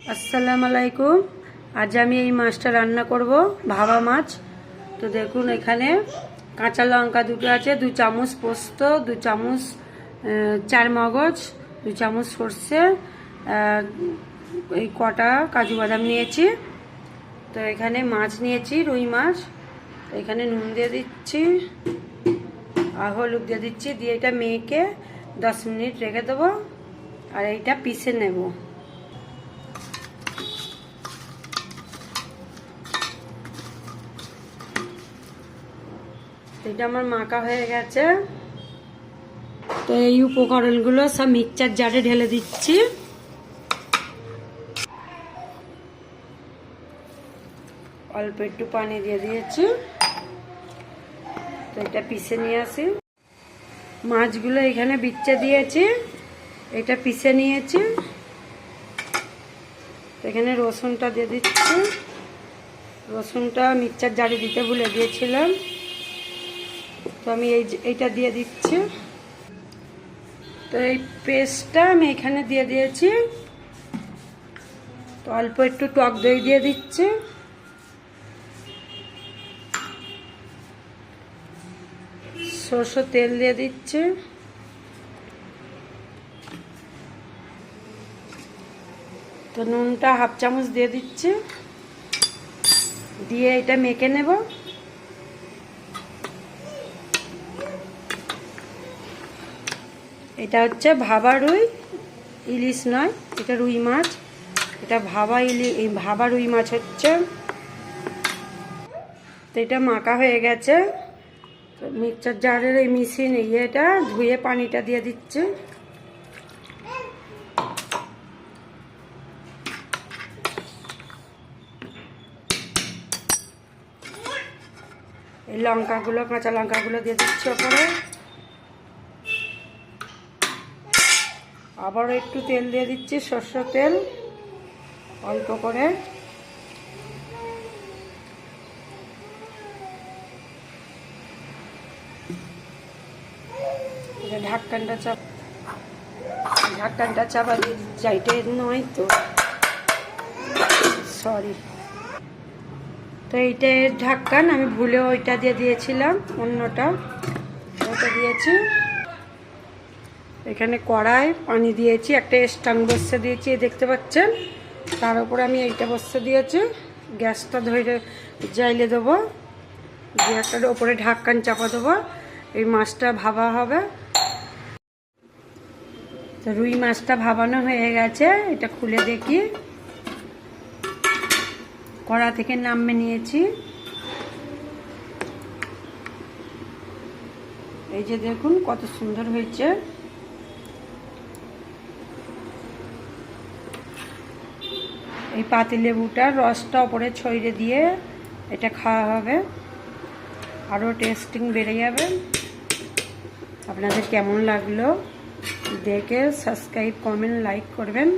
আসসালামু আলাইকুম। আজ আমি এই মাছটা রান্না করব, ভাবা মাছ। তো দেখুন, এখানে কাঁচা লঙ্কা দুটো আছে, 2 চামচ পোস্ত, 2 চামচ চার মগজ, 2 চামচ সর্ষে, এই কটা কাজু বাদাম নিয়েছি। তো এখানে মাছ নিয়েছি, রুই মাছ। তো এখানে নুন দিয়ে দিচ্ছি আর হলুদ দিয়ে দিচ্ছি, দিয়ে এটা মেখে 10 মিনিট রেখে দেবো। আর এইটা পিষে নেব। এটা আমার মাখা হয়ে গেছে। তো এই উপকরণগুলো সব মিক্সচার জারে ঢেলে দিচ্ছি। অল্প একটু পানি দিয়ে দিয়েছি। তো এটা পিষে নিয়ে আসি। মাছগুলো এখানে বিচ্ছে দিয়েছি, এটা পিষে নিয়েছি। এখানে রসুনটা দিয়ে দিচ্ছি। রসুনটা মিক্সচার জারে দিতে ভুলে গিয়েছিলাম, তো আমি এইটা দিয়ে দিচ্ছি। তো এই পেস্টটা আমি এখানে দিয়ে দিয়েছি। তো অল্প একটু টক দই দিয়ে দিচ্ছি। সরষের তেল দিয়ে দিচ্ছি। তো নুনটা হাফ চামচ দিয়ে দিচ্ছি, দিয়ে এটা মেখে নেব। এটা হচ্ছে ভাবা রুই, ইলিশ নয়, এটা রুই মাছ। এটা ভাবা রুই মাছ হচ্ছে। তো এটা মাখা হয়ে গেছে। তো মিক্সচার জারের এই মেশিন এটা ধুয়ে পানিটা দিয়ে দিচ্ছে। এই লঙ্কাগুলো, কাঁচা লঙ্কাগুলো দিয়ে দিচ্ছি ওপরে। আবারও একটু তেল দিয়ে দিচ্ছি, সরষের তেল অল্প করে। ঢাকনাটা চাপা যাইতে নয় তো, সরি। তো এইটা ঢাক্কান, আমি ভুলে ওইটা দিয়ে দিয়েছিলাম, অন্যটা ওটা দিয়েছি। এখানে কড়াই পানি দিয়েছি, একটা স্ট্যান্ড বসে দিয়েছি, দেখতে পাচ্ছেন। তার উপরে আমি এইটা বসে দিয়েছি। গ্যাসটা ধরে জ্বাইলে দেবো, গ্যাসটার ওপরে ঢাক্কান চাপা দেবো। এই মাছটা ভাবা হবে। তো রুই মাছটা ভাবানো হয়ে গেছে, এটা খুলে দেখি। কড়া থেকে নামিয়ে নিয়েছি। এই যে দেখুন কত সুন্দর হয়েছে। এই পাতিলেবুটার রসটা ওপরে ছড়িয়ে দিয়ে এটা খাওয়া হবে, আরও টেস্টিং বেড়ে যাবে। আপনাদের কেমন লাগলো দেখে সাবস্ক্রাইব, কমেন্ট, লাইক করবেন।